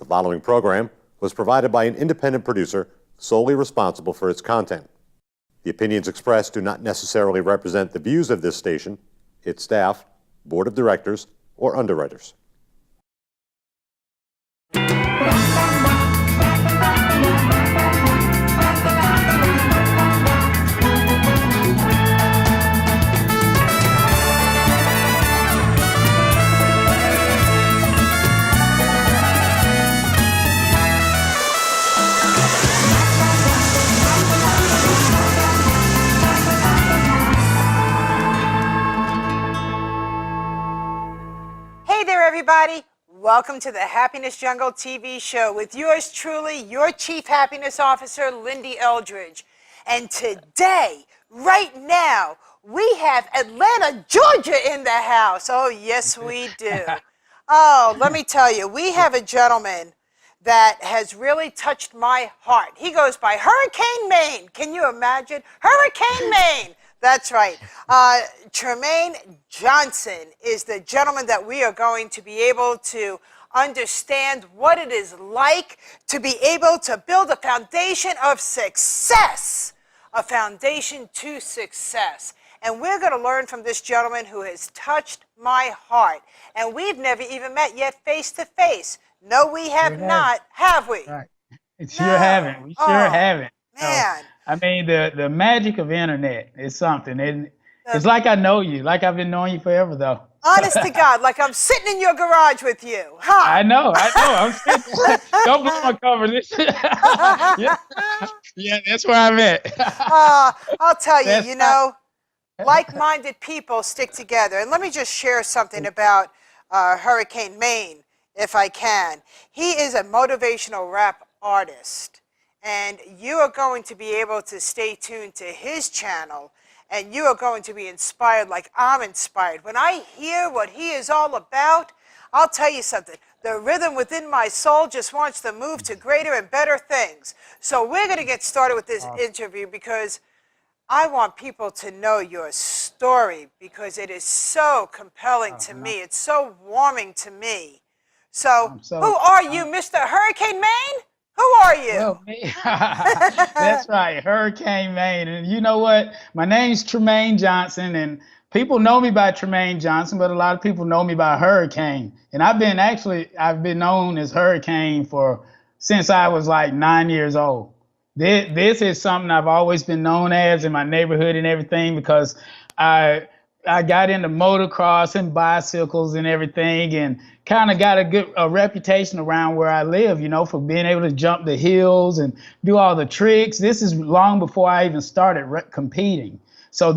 The following program was provided by an independent producer solely responsible for its content. The opinions expressed do not necessarily represent the views of this station, its staff, board of directors, or underwriters. Hey there, everybody. Welcome to the Happiness Jungle TV show with yours truly, your Chief Happiness Officer, Lyn-Dee Eldridge. And today, right now, we have Atlanta, Georgia in the house. Oh, yes, we do. Oh, let me tell you, we have a gentleman that has really touched my heart. He goes by HurricaneMain. Can you imagine? HurricaneMain. That's right. Tremain Johnson is the gentleman that we are going to be able to understand what it is like to be able to build a foundation of success, a foundation to success. And we're going to learn from this gentleman who has touched my heart. And we've never even met yet face to face. No, we have not, have we? Right. Sure haven't. We sure haven't. Man. I mean, the magic of internet is something. It's like I know you, like I've been knowing you forever, though. Honest to God, like I'm sitting in your garage with you, huh? I know. I'm sitting. Don't blow my cover. Yeah, that's where I'm at. I'll tell you, you know, like-minded people stick together. And let me just share something about HurricaneMain, if I can. He is a motivational rap artist. And you are going to be able to stay tuned to his channel, and you are going to be inspired like I'm inspired. When I hear what he is all about, I'll tell you something. The rhythm within my soul just wants to move to greater and better things. So we're going to get started with this interview because I want people to know your story because it is so compelling to me. It's so warming to me. So who are you, Mr. HurricaneMain? Who are you? Well, that's right, HurricaneMain. And you know what? My name's Tremain Johnson, and people know me by Tremain Johnson, but a lot of people know me by Hurricane. And I've been known as Hurricane since I was like 9 years old. This is something I've always been known as in my neighborhood and everything because I got into motocross and bicycles and everything and kind of got a reputation around where I live, you know, for being able to jump the hills and do all the tricks. This is long before I even started competing. So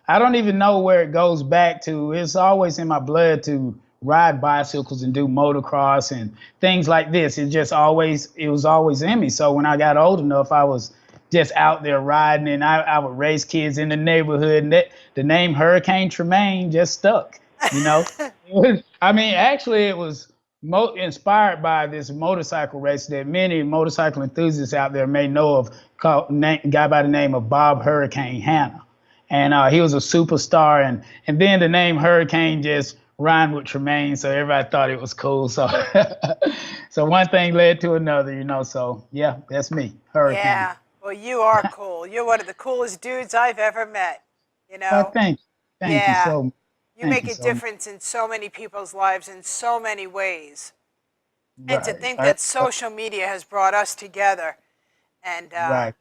I don't even know where it goes back to. It's always in my blood to ride bicycles and do motocross and things like this. It was always in me. So when I got old enough, I was just out there riding, and I would race kids in the neighborhood, and the name Hurricane Tremain just stuck, you know. Actually, it was inspired by this motorcycle race that many motorcycle enthusiasts out there may know of, called a guy by the name of Bob Hurricane Hanna. And he was a superstar, and then the name Hurricane just rhymed with Tremain, so everybody thought it was cool. So so one thing led to another, you know. So yeah, that's me, Hurricane. Yeah. Well, you are cool. You're one of the coolest dudes I've ever met, you know? Thank you so much. You make a difference in so many people's lives in so many ways. Right. And to think that social media has brought us together. And I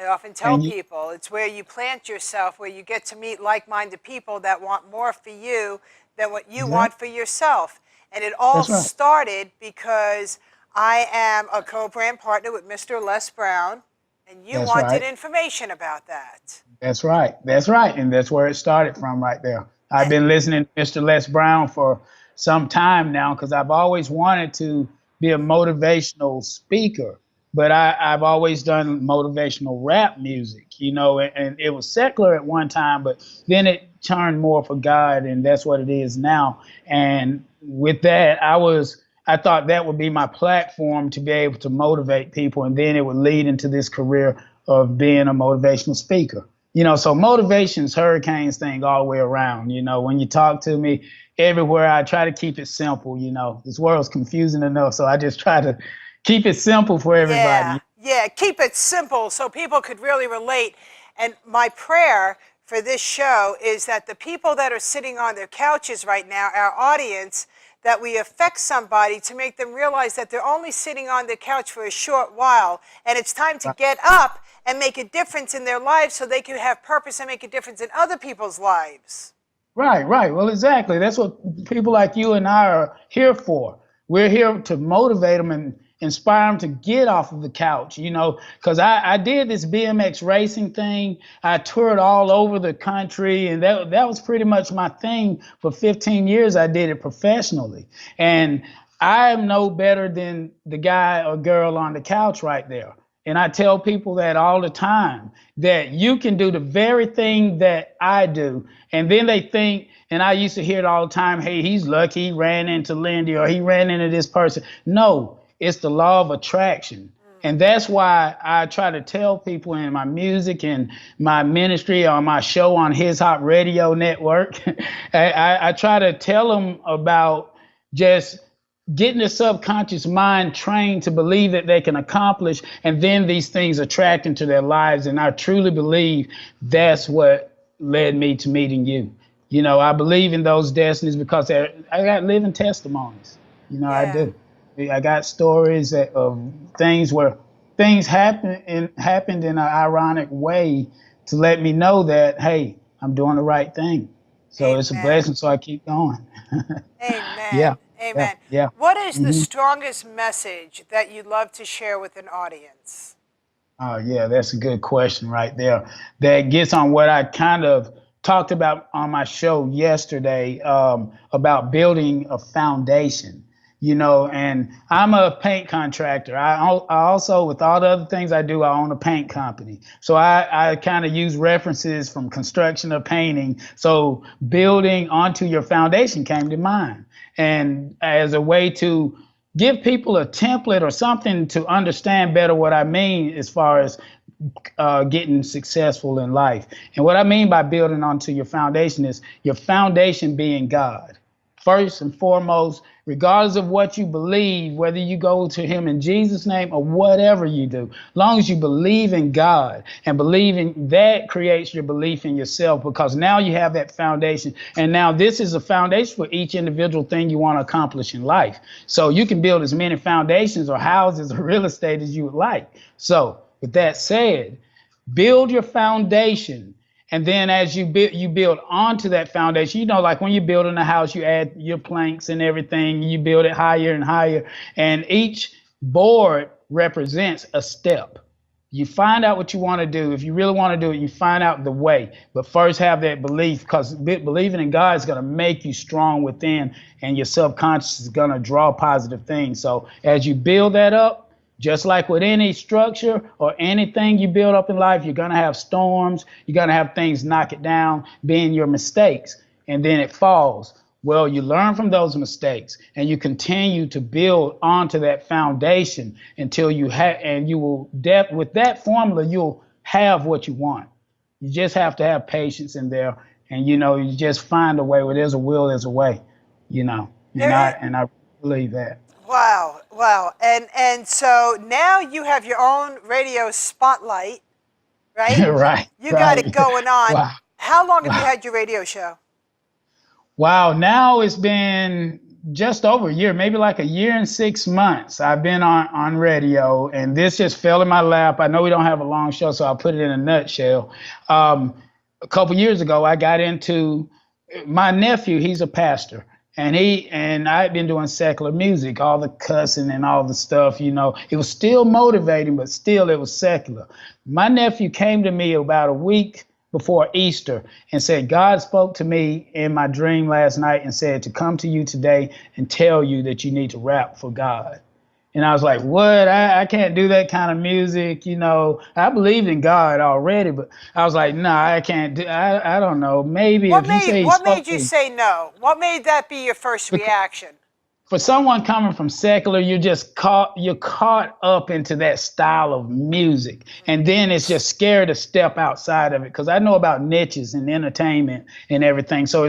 often tell people it's where you plant yourself, where you get to meet like-minded people that want more for you than what you want for yourself. And it all started because I am a co-brand partner with Mr. Les Brown. And you wanted information about that. That's right. And that's where it started from right there. I've been listening to Mr. Les Brown for some time now because I've always wanted to be a motivational speaker, but I've always done motivational rap music, you know, and it was secular at one time, but then it turned more for God, and that's what it is now. And with that, I thought that would be my platform to be able to motivate people, and then it would lead into this career of being a motivational speaker. You know, so motivation's Hurricane's thing all the way around. You know, when you talk to me, everywhere. I try to keep it simple, you know. This world's confusing enough, so I just try to keep it simple for everybody. Yeah, keep it simple so people could really relate. And my prayer for this show is that the people that are sitting on their couches right now, our audience, that we affect somebody to make them realize that they're only sitting on the couch for a short while, and it's time to get up and make a difference in their lives so they can have purpose and make a difference in other people's lives. Right, right. Well, exactly. That's what people like you and I are here for. We're here to motivate them and inspire them to get off of the couch, you know, because I did this BMX racing thing. I toured all over the country, and that was pretty much my thing for 15 years. I did it professionally. And I am no better than the guy or girl on the couch right there. And I tell people that all the time, that you can do the very thing that I do. And then they think, and I used to hear it all the time, hey, he's lucky he ran into Lyn-Dee or he ran into this person. No, it's the law of attraction. And that's why I try to tell people in my music and my ministry or my show on His Hop Radio Network, I try to tell them about just getting the subconscious mind trained to believe that they can accomplish, and then these things attract into their lives. And I truly believe that's what led me to meeting you. You know, I believe in those destinies because I got living testimonies. You know, I do. I got stories of things where things happened in an ironic way to let me know that, hey, I'm doing the right thing. So it's a blessing, so I keep going. Amen. Yeah. Amen. Yeah. What is the strongest message that you'd love to share with an audience? Oh, yeah, that's a good question right there. That gets on what I kind of talked about on my show yesterday, about building a foundation. You know, and I'm a paint contractor. I also, with all the other things I do, I own a paint company. So I kind of use references from construction or painting. So building onto your foundation came to mind. And as a way to give people a template or something to understand better what I mean as far as getting successful in life. And what I mean by building onto your foundation is your foundation being God. First and foremost, regardless of what you believe, whether you go to him in Jesus' name or whatever you do, as long as you believe in God and believing that creates your belief in yourself, because now you have that foundation. And now this is a foundation for each individual thing you want to accomplish in life. So you can build as many foundations or houses or real estate as you would like. So with that said, build your foundation. And then as you build onto that foundation, you know, like when you're building a house, you add your planks and everything, you build it higher and higher. And each board represents a step. You find out what you want to do. If you really want to do it, you find out the way. But first have that belief, because believing in God is going to make you strong within, and your subconscious is going to draw positive things. So as you build that up, just like with any structure or anything you build up in life, you're going to have storms. You're going to have things knock it down, being your mistakes, and then it falls. Well, you learn from those mistakes and you continue to build onto that foundation until you have, and you will, with that formula, you'll have what you want. You just have to have patience in there. And, you know, you just find a way. Where there's a will, there's a way, you know, and I believe that. Wow, wow. And so now you have your own radio spotlight, right? Right. You got it going on. Wow. How long have you had your radio show? Wow, now it's been just over a year, maybe like a year and 6 months. I've been on radio, and this just fell in my lap. I know we don't have a long show, so I'll put it in a nutshell. A couple years ago, I got into my nephew. He's a pastor. And I had been doing secular music, all the cussing and all the stuff, you know. It was still motivating, but still it was secular. My nephew came to me about a week before Easter and said, God spoke to me in my dream last night and said to come to you today and tell you that you need to rap for God. And I was like, what? I can't do that kind of music. You know, I believed in God already, but I was like, no, I can't do, I don't know. Maybe what made you say no? What made that be your first reaction? for someone coming from secular, you're caught up into that style of music, and then it's just scared to step outside of it, because I know about niches and entertainment and everything, so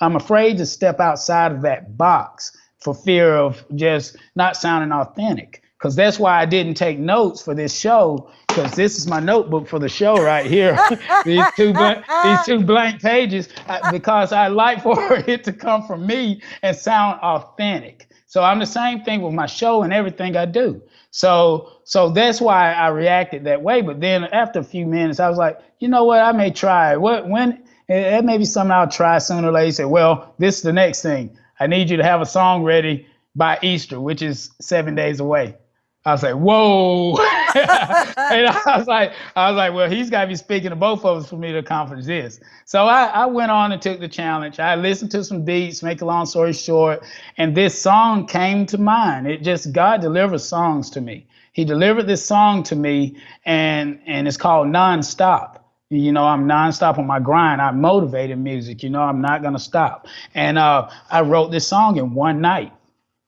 I'm afraid to step outside of that box for fear of just not sounding authentic. Because that's why I didn't take notes for this show, because this is my notebook for the show right here. these two blank pages, because I like for it to come from me and sound authentic. So I'm the same thing with my show and everything I do. So that's why I reacted that way. But then after a few minutes, I was like, you know what? I may try it. It may be something I'll try sooner or later. Say, well, this is the next thing. I need you to have a song ready by Easter, which is 7 days away. I was like, whoa. And I was like, well, he's got to be speaking to both of us for me to accomplish this. So I went on and took the challenge. I listened to some beats, make a long story short, and this song came to mind. God delivers songs to me. He delivered this song to me, and it's called Nonstop. You know, I'm nonstop on my grind. I'm motivated music. You know, I'm not going to stop. And I wrote this song in one night.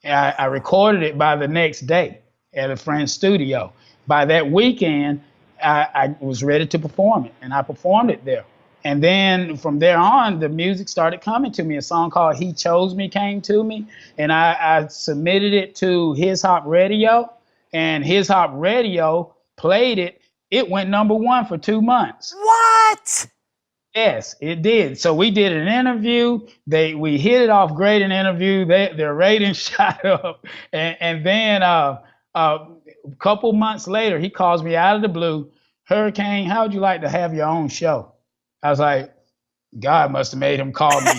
I recorded it by the next day at a friend's studio. By that weekend, I was ready to perform it, and I performed it there. And then from there on, the music started coming to me. A song called He Chose Me came to me, and I submitted it to His Hop Radio, and His Hop Radio played it. It went #1 for 2 months. What? Yes, it did. So we did an interview. We hit it off great in interview. Their ratings shot up, and then a couple months later, he calls me out of the blue. Hurricane, how would you like to have your own show? I was like, God must have made him call me.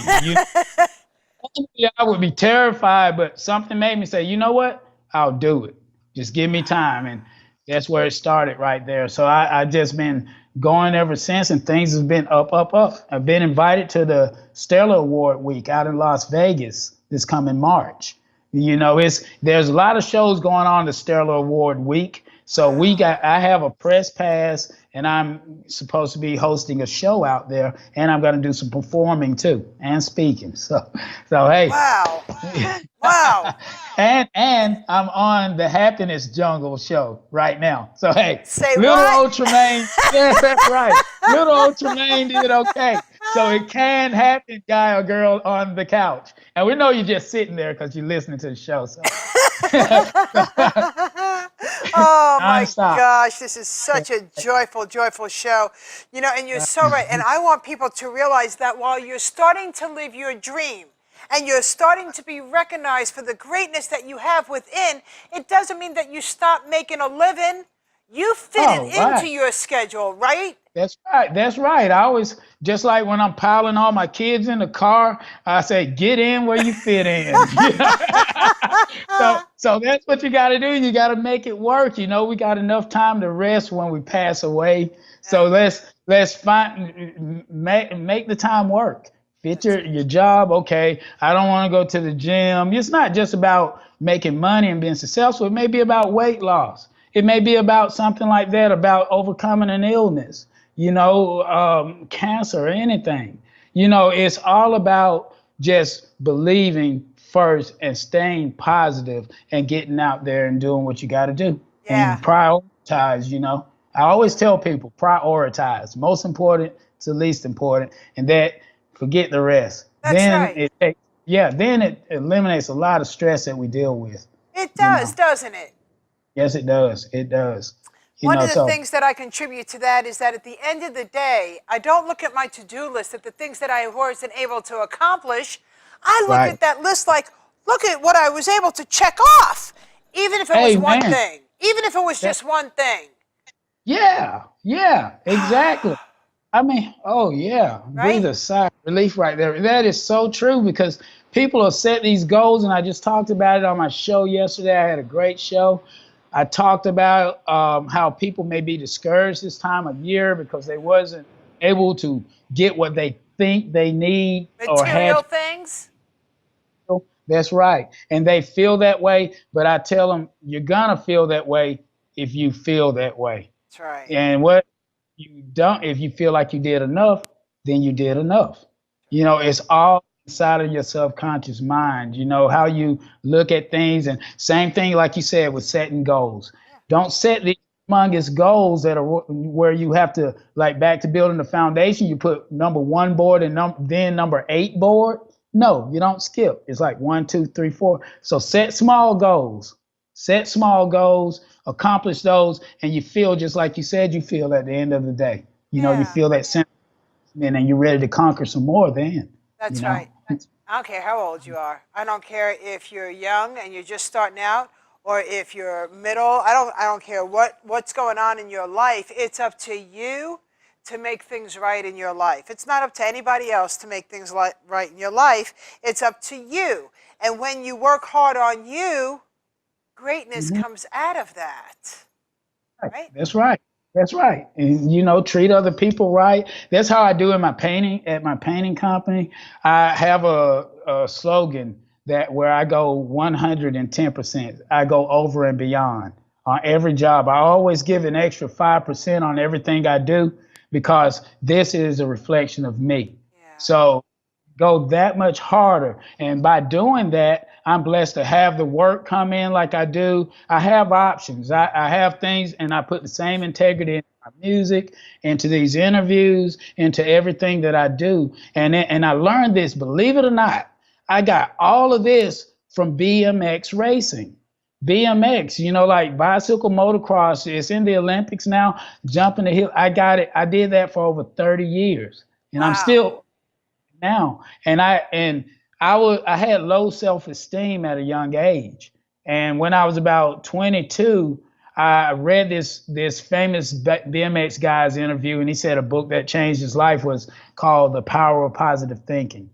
I would be terrified, but something made me say, you know what? I'll do it. Just give me time. And that's where it started right there. So I just been going ever since, and things have been up, up, up. I've been invited to the Stellar Award week out in Las Vegas this coming March. You know, there's a lot of shows going on the Stellar Award week. So I have a press pass, and I'm supposed to be hosting a show out there, and I'm going to do some performing too and speaking. So hey. Wow. Wow. And I'm on the Happiness Jungle show right now. So hey, Say little what? old Tremain, yes, that's right. Little old Tremain did okay. So it can happen, guy or girl on the couch. And we know you're just sitting there because you're listening to the show. So. Oh my Nonstop. gosh, this is such a joyful, joyful show. You know, and you're so right. And I want people to realize that while you're starting to live your dream and you're starting to be recognized for the greatness that you have within, it doesn't mean that you stop making a living. You fit it into your schedule, right? That's right. That's right. I always, just like when I'm piling all my kids in the car, I say, get in where you fit in. So that's what you got to do. You got to make it work. You know, we got enough time to rest when we pass away. So let's make the time work. Fit your job. Okay, I don't want to go to the gym. It's not just about making money and being successful. It may be about weight loss. It may be about something like that, about overcoming an illness, you know, cancer or anything. You know, it's all about just believing first and staying positive and getting out there and doing what you got to do. Yeah. And prioritize, you know. I always tell people, prioritize. Most important to least important, and that forget the rest. That's then right. Then it eliminates a lot of stress that we deal with. It does, doesn't it? Yes, it does. It does. One of the things that I contribute to that is that at the end of the day, I don't look at my to-do list at the things that I wasn't able to accomplish. I look at that list like, look at what I was able to check off, even if it was one thing, even if it was just one thing. Yeah, exactly. I mean, breathe a sigh of relief right there. That is so true, because people have set these goals, and I just talked about it on my show yesterday. I had a great show. I talked about how people may be discouraged this time of year because they wasn't able to get what they think they need or material things. That's right. And they feel that way, but I tell them, you're going to feel that way if you feel that way. That's right. And what you don't, if you feel like you did enough, then you did enough. You know, it's all inside of your subconscious mind, you know, how you look at things. And same thing, like you said, with setting goals. Don't set the humongous goals that are where you have to, like back to building the foundation, you put number 1 board and then number 8 board. No, you don't skip. It's like 1, 2, 3, 4. So set small goals. Set small goals, accomplish those, and you feel just like you said you feel at the end of the day. You know, you feel that sense, and you're ready to conquer some more then. That's you know? right. I don't care how old you are. I don't care if you're young and you're just starting out, or if you're middle. I don't care what's going on in your life. It's up to you to make things right in your life. It's not up to anybody else to make things right in your life. It's up to you. And when you work hard on you, greatness comes out of that. Right? That's right. That's right. And, you know, treat other people right. That's how I do in my painting, at my painting company. I have a slogan that where I go 110%. I go over and beyond on every job. I always give an extra 5% on everything I do because this is a reflection of me. Yeah. So go that much harder. And by doing that, I'm blessed to have the work come in like I do. I have options. I have things, and I put the same integrity in my music, into these interviews, into everything that I do. And I learned this, believe it or not, I got all of this from BMX racing. BMX, you know, like bicycle motocross, it's in the Olympics now, jumping the hill. I got it. I did that for over 30 years. And I'm still now. And I had low self-esteem at a young age. And when I was about 22, I read this famous BMX guy's interview, and he said a book that changed his life was called The Power of Positive Thinking.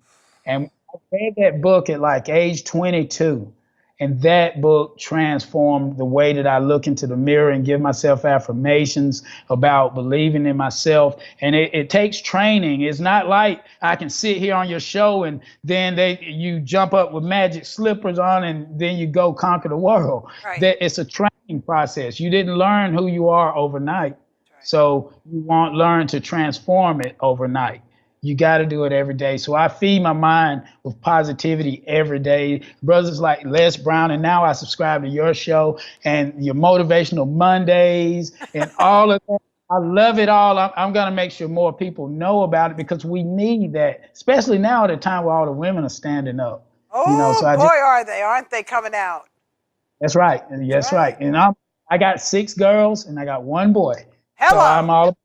And I read that book at like age 22. And that book transformed the way that I look into the mirror and give myself affirmations about believing in myself. And it takes training. It's not like I can sit here on your show and then you jump up with magic slippers on and then you go conquer the world. Right. It's a training process. You didn't learn who you are overnight. Right. So you won't learn to transform it overnight. You got to do it every day. So I feed my mind with positivity every day. Brothers like Les Brown, and now I subscribe to your show and your Motivational Mondays and all of that. I love it all. I'm going to make sure more people know about it because we need that, especially now at a time where all the women are standing up. Oh, you know, so aren't they coming out? That's right. That's right. And I got 6 girls and I got 1 boy. Hello. So I'm all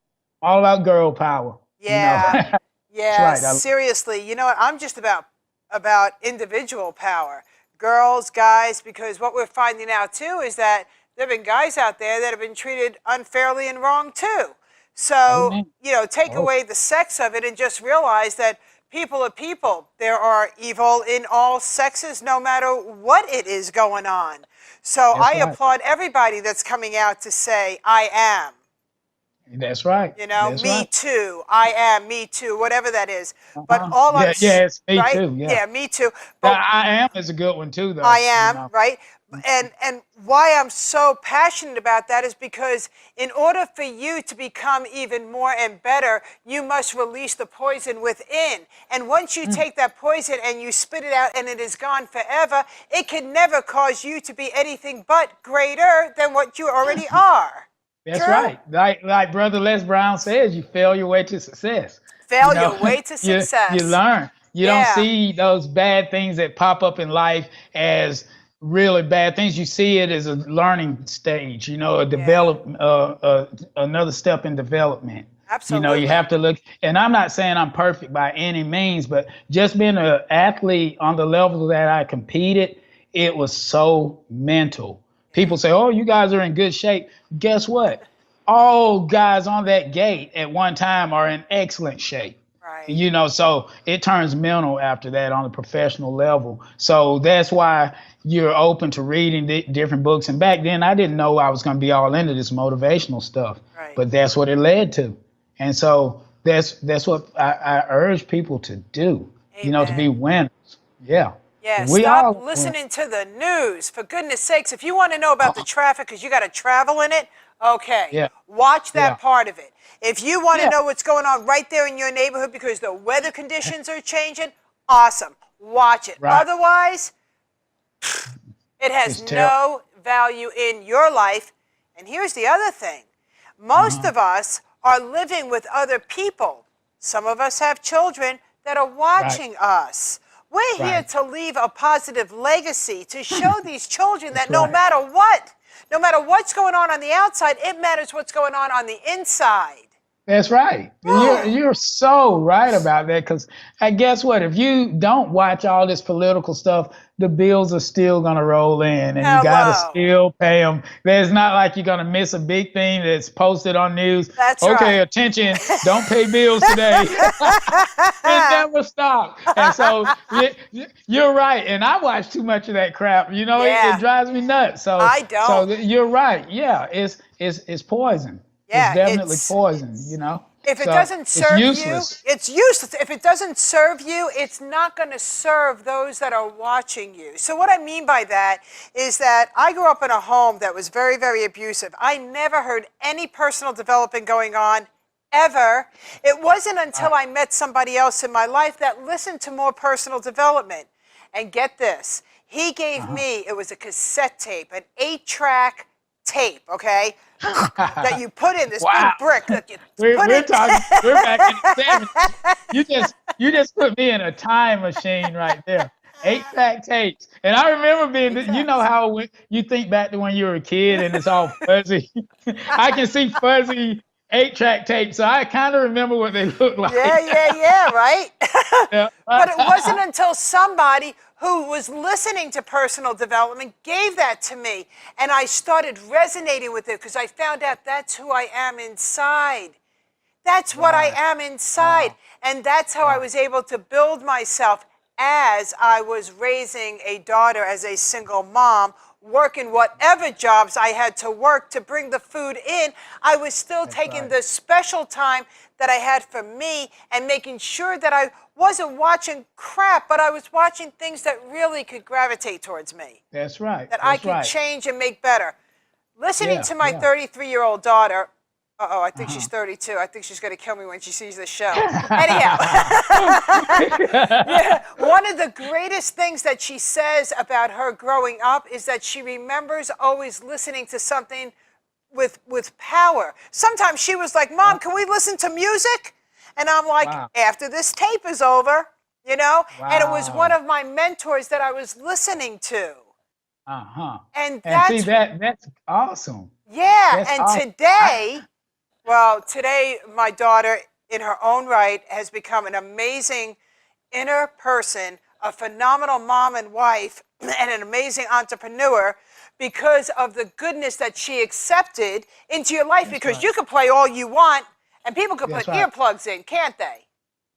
about girl power. Yeah. You know? Yeah, right. Seriously. You know what? I'm just about individual power. Girls, guys, because what we're finding out, too, is that there have been guys out there that have been treated unfairly and wrong, too. So, you know, take away the sex of it and just realize that people are people. There are evil in all sexes, no matter what it is going on. So I applaud everybody that's coming out to say, I am. That's right. You know, that's me too. I am, me too, whatever that is. But all of us. Yeah, it's me right? too. Yeah, me too. But I am is a good one too, though. I am, right? And why I'm so passionate about that is because in order for you to become even more and better, you must release the poison within. And once you take that poison and you spit it out and it is gone forever, it can never cause you to be anything but greater than what you already are. That's right. Like Brother Les Brown says, you fail your way to success. Fail your way to success. You learn. You don't see those bad things that pop up in life as really bad things. You see it as a learning stage, you know, another step in development. Absolutely. You know, you have to look, and I'm not saying I'm perfect by any means, but just being an athlete on the level that I competed, it was so mental. People say, oh, you guys are in good shape. Guess what? All guys on that gate at one time are in excellent shape. Right. You know, so it turns mental after that on a professional level. So that's why you're open to reading different books. And back then, I didn't know I was going to be all into this motivational stuff. Right. But that's what it led to. And so that's what I urge people to do, you know, to be winners. Yeah. Yeah, stop listening to the news. For goodness sakes, if you want to know about the traffic because you got to travel in it, watch that part of it. If you want to know what's going on right there in your neighborhood because the weather conditions are changing, awesome. Watch it. Right. Otherwise, it has It's terrible. no value in your life. And here's the other thing. Most of us are living with other people. Some of us have children that are watching us. We're here to leave a positive legacy, to show these children that no matter what, no matter what's going on the outside, it matters what's going on the inside. That's right. You're so right about that, because guess what? If you don't watch all this political stuff, the bills are still going to roll in, and you got to still pay them. There's not like you're going to miss a big thing that's posted on news. That's okay, right. Attention, don't pay bills today. It never stops. And so you're right. And I watch too much of that crap. You know, it drives me nuts. So I don't. So you're right. Yeah, it's poison. Yeah, it's definitely poison, you know. If it doesn't serve you, it's useless. If it doesn't serve you, it's not going to serve those that are watching you. So what I mean by that is that I grew up in a home that was very, very abusive. I never heard any personal development going on, ever. It wasn't until I met somebody else in my life that listened to more personal development. And get this, he gave me, it was a cassette tape, an 8-track tape, okay? That you put in this big brick that you we're put in. We're back in the 70s. You just put me in a time machine right there. 8-track tapes. And I remember being, you know how you think back to when you were a kid and it's all fuzzy. I can see fuzzy 8-track tapes, so I kind of remember what they look like. Yeah, right? Yeah. But it wasn't until somebody who was listening to personal development gave that to me. And I started resonating with it because I found out that's who I am inside. That's what I am inside. And that's how I was able to build myself as I was raising a daughter as a single mom, working whatever jobs I had to work to bring the food in. I was still taking the special time that I had for me and making sure that I wasn't watching crap, but I was watching things that really could gravitate towards me. That's right. That I could change and make better. Listening to my 33-year-old daughter, I think she's 32. I think she's going to kill me when she sees this show. Anyhow, one of the greatest things that she says about her growing up is that she remembers always listening to something with power. Sometimes she was like, Mom, can we listen to music? And I'm like, after this tape is over, you know? And it was one of my mentors that I was listening to. And see, that's awesome. Yeah, that's and awesome. Today my daughter, in her own right, has become an amazing inner person, a phenomenal mom and wife, and an amazing entrepreneur because of the goodness that she accepted into your life. Because you can play all you want, and people can put earplugs in, can't they?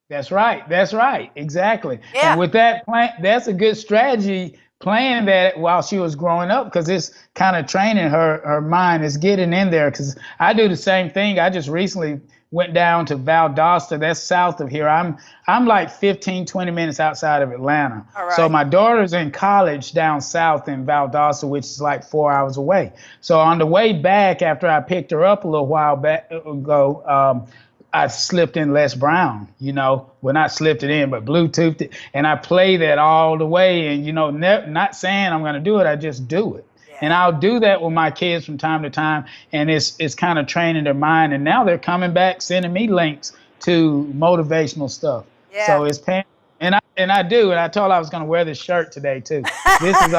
That's right. That's right. Exactly. Yeah. And with that plan, that's a good strategy, playing that while she was growing up, because it's kind of training her mind, is getting in there. Because I do the same thing. I just recently went down to Valdosta. That's south of here. I'm like 15, 20 minutes outside of Atlanta. All right. So my daughter's in college down south in Valdosta, which is like 4 hours away. So on the way back, after I picked her up a little while ago, I slipped in Les Brown, you know, well, not slipped it in, but Bluetoothed it. And I play that all the way. And, you know, not saying I'm going to do it, I just do it. Yeah. And I'll do that with my kids from time to time. And it's kind of training their mind. And now they're coming back, sending me links to motivational stuff. Yeah. So it's paying. And I do. And I told her I was going to wear this shirt today, too. This is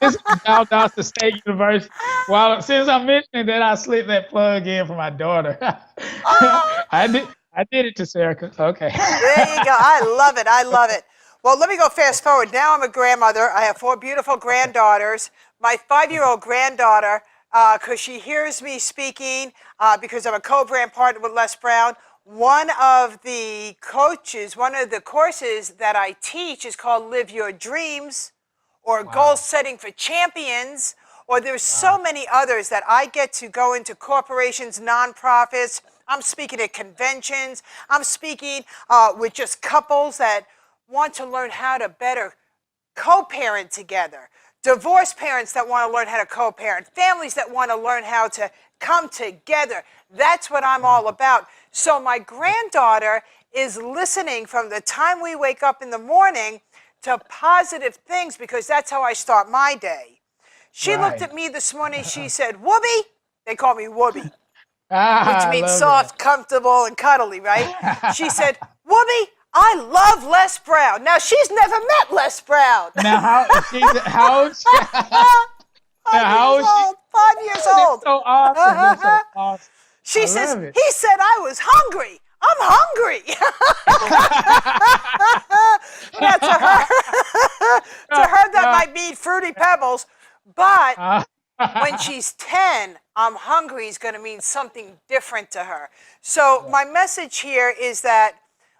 this is Valdosta State University. Well, since I'm mentioning that, I slipped that plug in for my daughter. I did it to Sarah. Okay. There you go. I love it. I love it. Well, let me go fast forward. Now I'm a grandmother. I have 4 beautiful granddaughters. My 5-year-old granddaughter, because she hears me speaking, because I'm a co-brand partner with Les Brown, one of the courses that I teach is called Live Your Dreams, or Goal Setting for Champions, or there's so many others that I get to go into corporations, nonprofits. I'm speaking at conventions. I'm speaking with just couples that want to learn how to better co-parent together, divorced parents that want to learn how to co-parent, families that want to learn how to come together. That's what I'm all about. So my granddaughter is listening from the time we wake up in the morning to positive things, because that's how I start my day. She looked at me this morning, she said, Whoopi, they call me Whoopi, which I means love soft, comfortable, and cuddly, right? She said, Whoopi, I love Les Brown. Now, she's never met Les Brown. Now, how old? How old? 5 years old. That's so awesome. That's so awesome. She I says, love it. he said I was hungry. I'm hungry. Now, to her, that might mean Fruity Pebbles, but when she's 10, I'm hungry is going to mean something different to her. So my message here is that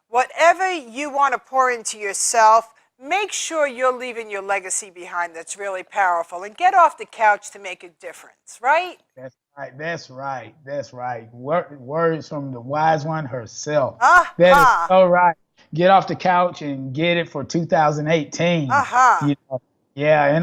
whatever you want to pour into yourself, make sure you're leaving your legacy behind that's really powerful, and get off the couch to make a difference, right? That's right. That's right. That's right. Words from the wise one herself. Uh-huh. That is so right. Get off the couch and get it for 2018. Uh-huh. You know? Yeah, and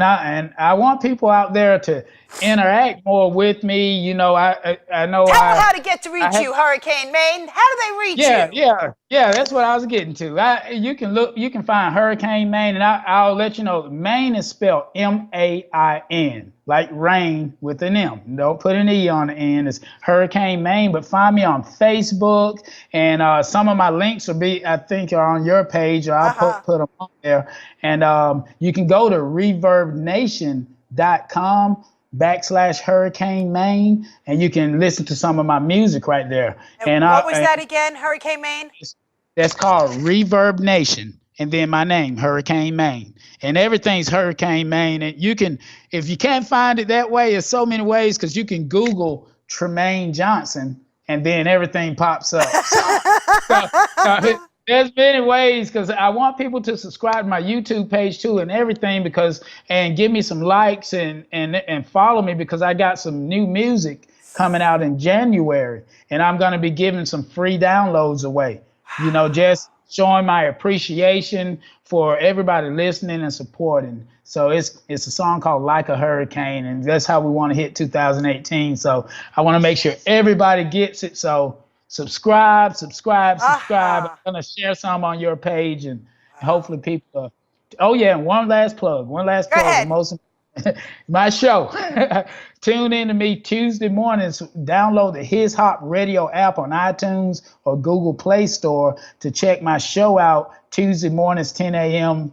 I want people out there to interact more with me. You know, I know. Tell them how to get to reach you, HurricaneMain. How do they reach you? Yeah. That's what I was getting to. You can find HurricaneMain, and I'll let you know. Main is spelled M-A-I-N, like rain with an M. Don't put an E on the end. It's HurricaneMain. But find me on Facebook, and some of my links I think are on your page, or I'll put them on there. And you can go to reverbnation.com/HurricaneMain, and you can listen to some of my music right there. And what was that again, HurricaneMain? That's called Reverb Nation, and then my name, HurricaneMain. And everything's HurricaneMain. And you can, if you can't find it that way, there's so many ways, because you can Google Tremain Johnson, and then everything pops up. There's many ways, because I want people to subscribe to my YouTube page too, and everything, and give me some likes and follow me, because I got some new music coming out in January, and I'm going to be giving some free downloads away. You know, just showing my appreciation for everybody listening and supporting. So it's a song called Like a Hurricane, and that's how we want to hit 2018. So I want to make sure everybody gets it. So subscribe. I'm going to share some on your page, and hopefully people. Oh yeah, and one last plug. Go ahead. My show. Tune in to me Tuesday mornings. Download the His Hop Radio app on iTunes or Google Play Store to check my show out Tuesday mornings, 10 a.m.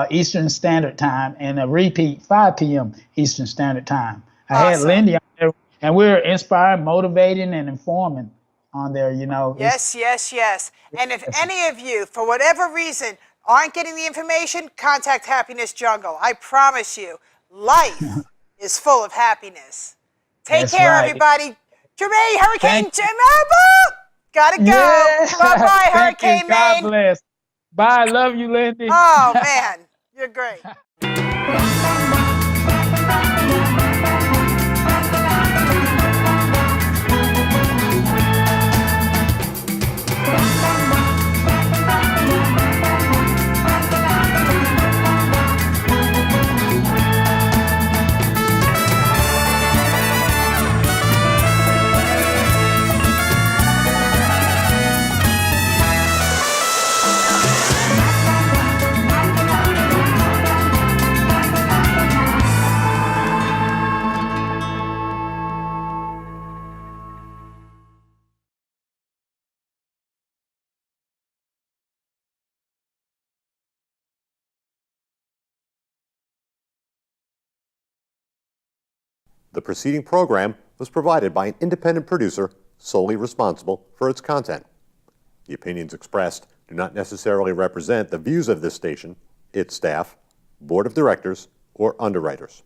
Eastern Standard Time, and a repeat 5 p.m. Eastern Standard Time. I had Lyn-Dee on there, and we're inspiring, motivating, and informing on there. You know. Yes. And if any of you, for whatever reason, aren't getting the information, contact Happiness Jungle. I promise you, life is full of happiness. Take care, everybody. Tremain, Hurricane gotta go. Yeah. Bye-bye, HurricaneMain. God bless. Bye. Love you, Lyn-Dee. Oh, man. You're great. The preceding program was provided by an independent producer solely responsible for its content. The opinions expressed do not necessarily represent the views of this station, its staff, board of directors, or underwriters.